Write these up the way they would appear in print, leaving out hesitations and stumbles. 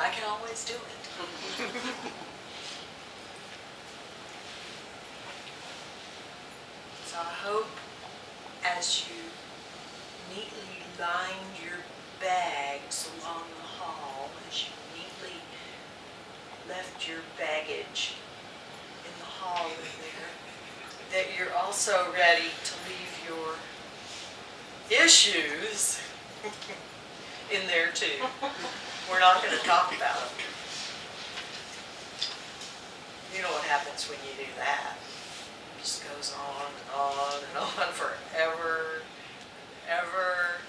I can always do it. So I hope as you neatly lined your bags along the hall, as you neatly left your baggage in the hall in there, that you're also ready to leave your issues in there too. We're not going to talk about them. You know what happens when you do that? It just goes on and on and on forever and ever.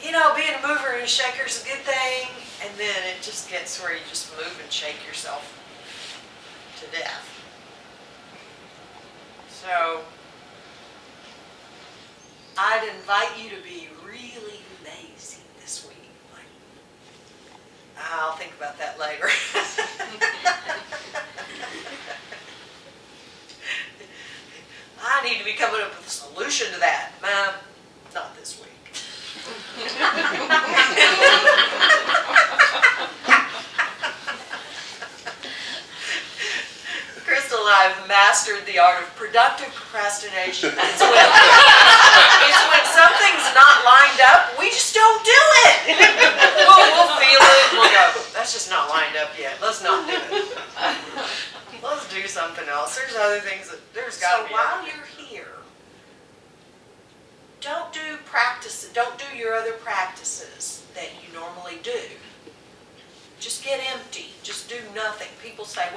You know, being a mover and a shaker is a good thing, and then it just gets where you just move and shake yourself to death. So, I'd invite you to be really lazy this week. Like, I'll think about that later. I need to be coming up with a solution to that. Not this week. Crystal and I have mastered the art of productive procrastination. It's when something's not lined up, we just don't do it. We'll feel it, we'll go, that's just not lined up yet. Let's not do it. Let's do something else. There's other things that there's got to be. So while you're here, don't do practices. Don't do your other practices that you normally do. Just get empty. Just do nothing. People say,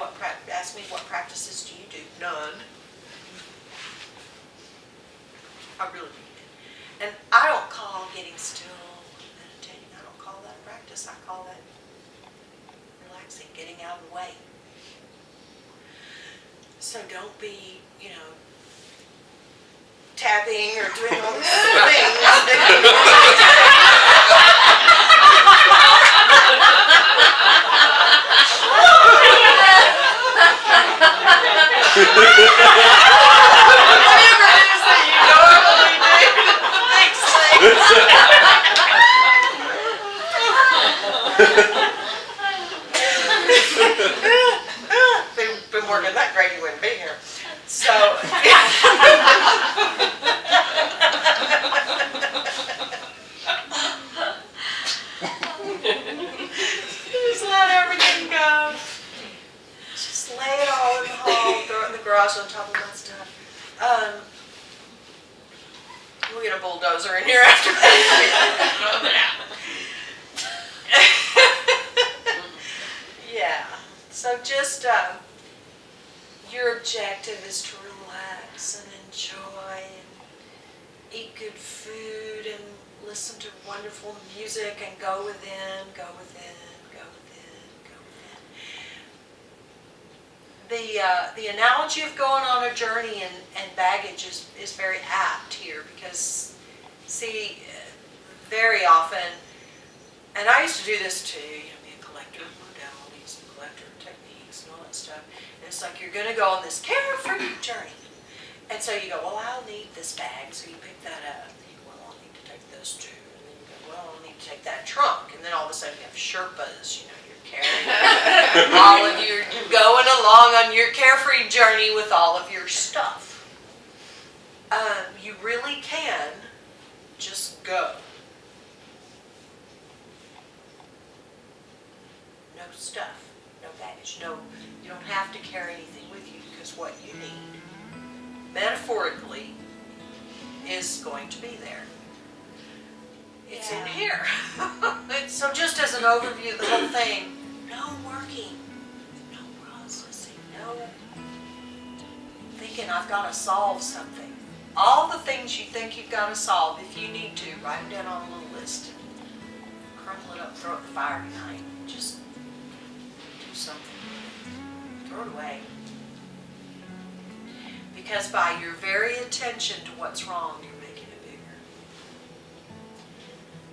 ask me, what practices do you do? None. I really mean it. And I don't call getting still, meditating, I don't call that a practice. I call that relaxing, getting out of the way. So don't be, tapping or doing all these things. Whatever it is that you normally do. Been working that great, you wouldn't be here. So, just let everything go. Just lay it all in the hall, throw it in the garage on top of my stuff. We'll get a bulldozer in here after that. Yeah. So just your objective is to relax and enjoy and eat good food and listen to wonderful music and go within, go within, go within, go within. The analogy of going on a journey and baggage is very apt here because, see, very often, and I used to do this too, be a collector of modalities and collector of techniques and all that stuff. And it's like you're going to go on this carefree journey. And so you go, well, I'll need this bag. So you pick that up. And you go, well, I'll need to take those two. And then you go, well, I'll need to take that trunk. And then all of a sudden you have Sherpas, you're carrying all of your, you're going along on your carefree journey with all of your stuff. You really can just go. No stuff, no baggage, you don't have to carry anything with you because what you need, metaphorically, is going to be there. It's in here. So just as an overview of the whole thing, no working, no processing, no thinking I've got to solve something. All the things you think you've got to solve, if you need to, write them down on a little list and crumple it up, throw it in the fire tonight. Just do something. Throw it away. Because by your very attention to what's wrong, you're making it bigger.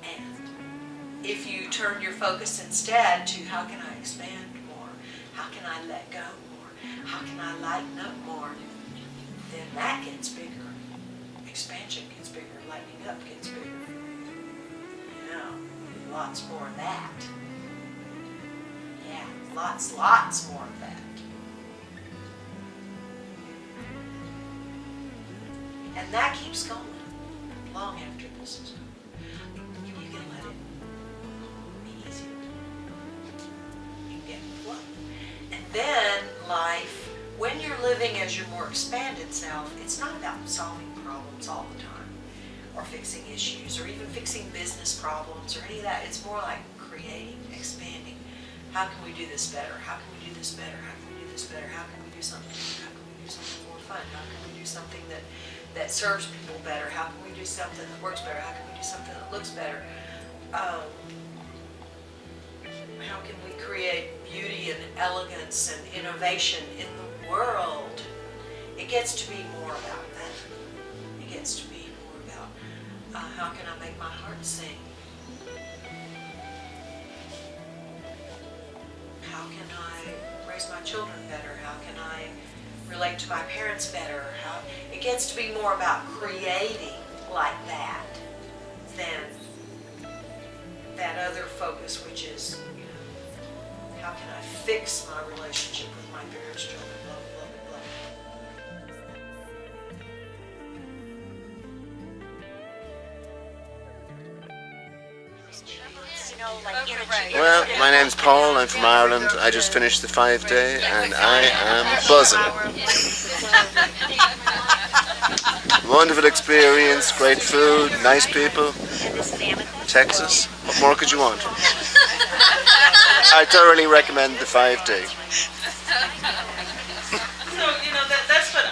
And if you turn your focus instead to how can I expand more, how can I let go more, how can I lighten up more, then that gets bigger. Expansion gets bigger, lightening up gets bigger. Lots more of that. lots more of that. And that keeps going long after this is over. You can let it be easier. You can get flow. And then life, when you're living as your more expanded self, it's not about solving problems all the time, or fixing issues, or even fixing business problems, or any of that. It's more like creating, expanding. How can we do this better? How can we do this better? How can we do this better? How can we do something? How can we do something more fun? How can we do something that serves people better? How can we do something that works better? How can we do something that looks better? How can we create beauty and elegance and innovation in the world? It gets to be more about that. It gets to be more about how can I make my heart sing? How can I raise my children better? How can I relate to my parents better? It gets to be more about creating like that than that other focus, which is, how can I fix my relationship with my parents' children? Blah, blah, blah. Well, my name's Paul, I'm from Ireland. I just finished the 5-day and I am buzzing. Wonderful experience, great food, nice people. Texas, what more could you want? I thoroughly recommend the 5-day. So, that's what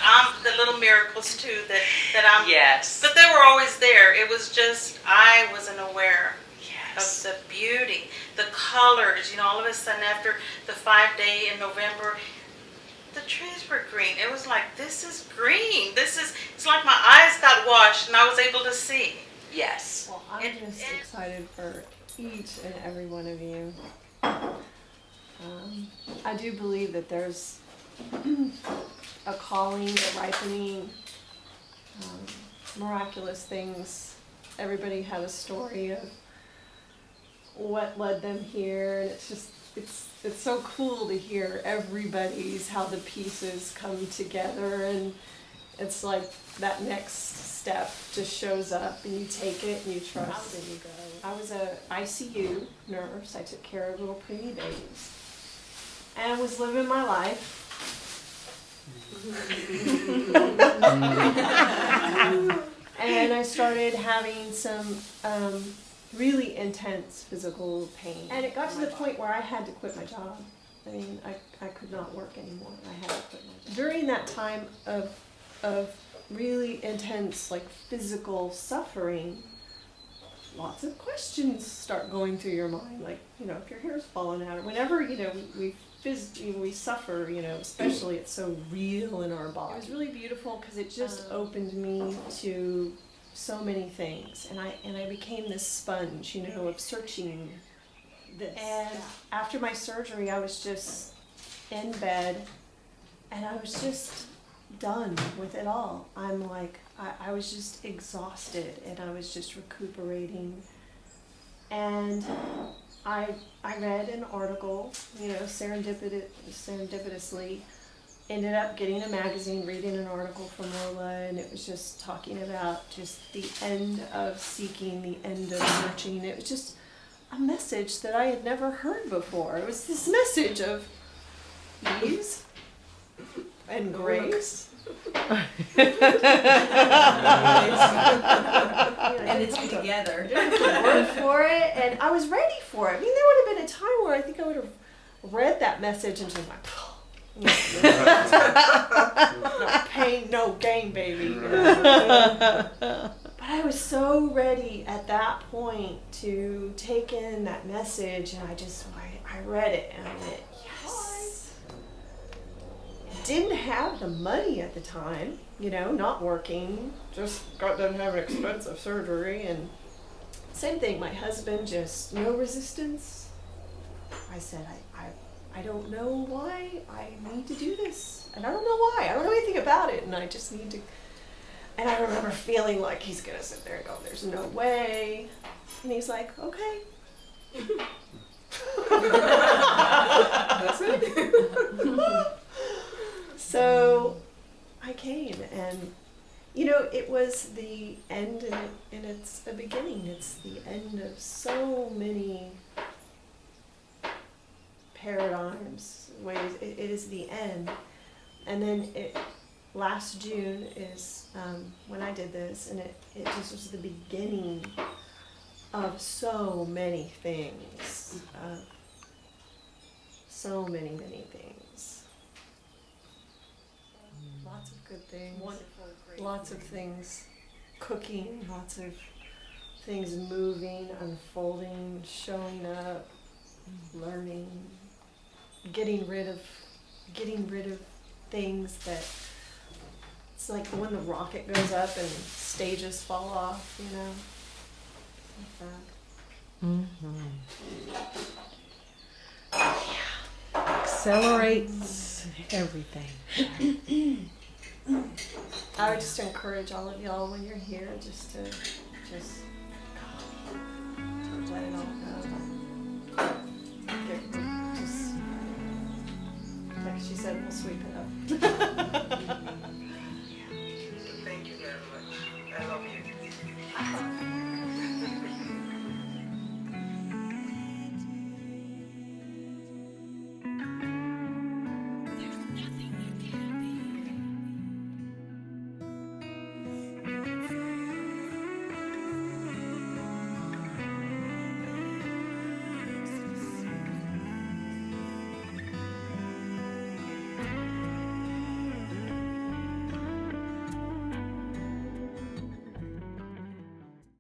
the little miracles too, that I'm, Yes. but they were always there. It was just, I wasn't aware Yes. of the beauty, the colors, all of a sudden after the 5-day in November, the trees were green. It was like, this is green. It's like my eyes got washed and I was able to see. Yes. Well, I'm just excited for each and every one of you. I do believe that there's a calling, a ripening, miraculous things. Everybody had a story of what led them here, and it's so cool to hear everybody's, how the pieces come together, and it's like that next step just shows up and you take it and you trust and you go. I was a ICU nurse. I took care of little preemie babies and I was living my life. And I started having some really intense physical pain. And it got to the point where I had to quit my job. I mean, I could not work anymore. I had to quit my job. During that time of really intense, like, physical suffering, lots of questions start going through your mind. Like, if your hair's falling out, or whenever, we suffer, especially it's so real in our body. It was really beautiful because it just opened me to so many things, and I became this sponge, of searching this. And after my surgery, I was just in bed, and I was just done with it all. I'm like, I was just exhausted, and I was just recuperating. And I read an article, serendipitously, ended up getting a magazine, reading an article from Lola, and it was just talking about just the end of seeking, the end of searching. It was just a message that I had never heard before. It was this message of ease and grace. And it's together. Word for it, and I was ready for it. I mean, there would have been a time where I think I would have read that message and just like, no pain, no gain, baby. But I was so ready at that point to take in that message, and I read it, and I went, yes. Didn't have the money at the time, not working, just got done having expensive surgery, and same thing, my husband, just no resistance. I said, I don't know why I need to do this, and I don't know why, I don't know anything about it, and I just need to, and I remember feeling like he's gonna sit there and go, there's no way, and he's like, okay. That's it. So I came, and it was the end, and it's a beginning. It's the end of so many paradigms, ways. It is the end. And then last June is when I did this, and it just was the beginning of so many things. So many things. Lots of good things. Wonderful, great. Lots of things cooking, lots of things moving, unfolding, showing up, learning, getting rid of things that it's like when the rocket goes up and stages fall off, like that. Accelerates everything. I would just encourage all of y'all when you're here just to